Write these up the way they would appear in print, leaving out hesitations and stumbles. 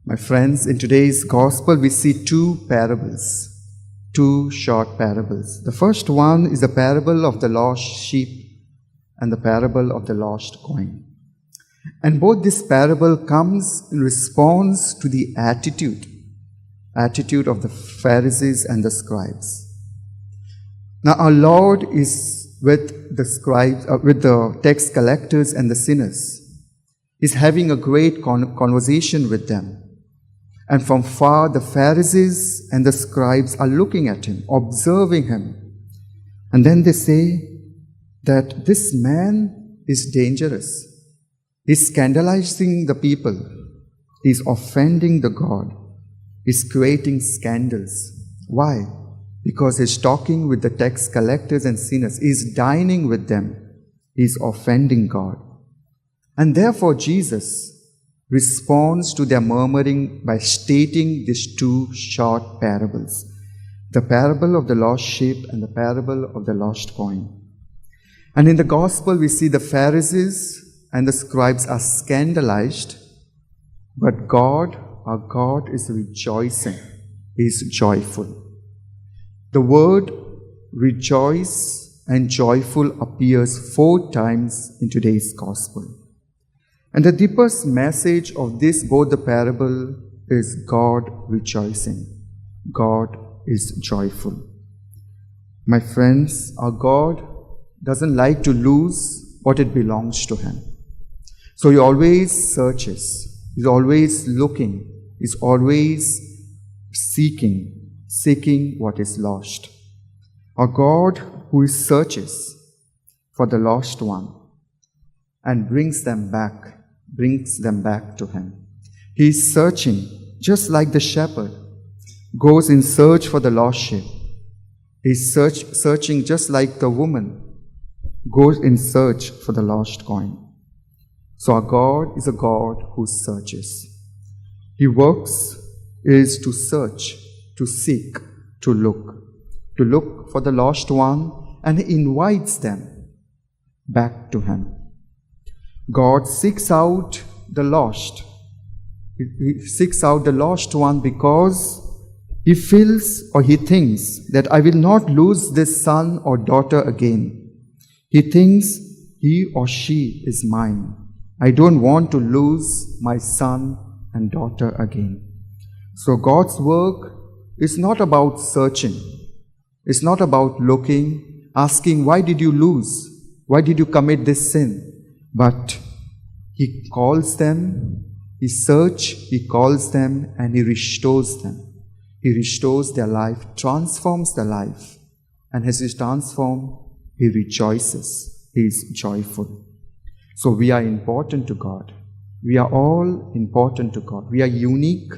My friends, in today's gospel we see two parables, two short parables. The first one is the parable of the lost sheep and the parable of the lost coin. And both this parable comes in response to the attitude of the Pharisees and the scribes. Now our Lord is with the scribes, with the tax collectors and the sinners. He's having a great conversation with them. And from far, the Pharisees and the scribes are looking at him, observing him. And then they say that this man is dangerous. He's scandalizing the people. He's offending the God. He's creating scandals. Why? Because he's talking with the tax collectors and sinners. He's dining with them. He's offending God. And therefore, Jesus responds to their murmuring by stating these two short parables. The parable of the lost sheep and the parable of the lost coin. And in the gospel, we see the Pharisees and the scribes are scandalized, but God, our God, is rejoicing. He is joyful. The word rejoice and joyful appears 4 times in today's gospel. And the deepest message of both the parable is God rejoicing. God is joyful. My friends, our God doesn't like to lose what it belongs to Him. So He always searches. He's always looking. He's always seeking what is lost. Our God who searches for the lost one and brings them back to Him. He is searching just like the shepherd goes in search for the lost sheep. He is searching just like the woman goes in search for the lost coin. So our God is a God who searches. His works is to search, to seek, to look for the lost one, and He invites them back to Him. God seeks out the lost. He seeks out the lost one because He feels or He thinks that I will not lose this son or daughter again. He thinks he or she is mine. I don't want to lose my son and daughter again. So God's work is not about searching. It's not about looking, asking, why did you lose? Why did you commit this sin? But He calls them, He searches, He calls them, and He restores them. He restores their life, transforms their life. And as He transforms, He rejoices. He is joyful. So we are important to God. We are all important to God. We are unique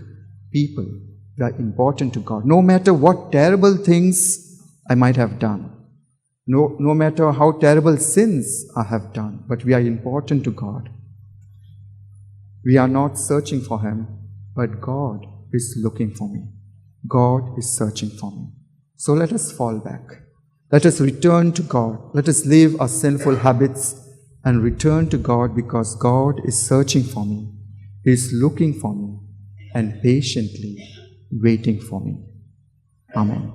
people. We are important to God. No matter what terrible things I might have done, no matter how terrible sins I have done, but we are important to God. We are not searching for Him, but God is looking for me. God is searching for me. So let us fall back. Let us return to God. Let us leave our sinful habits and return to God, because God is searching for me. He is looking for me and patiently waiting for me. Amen.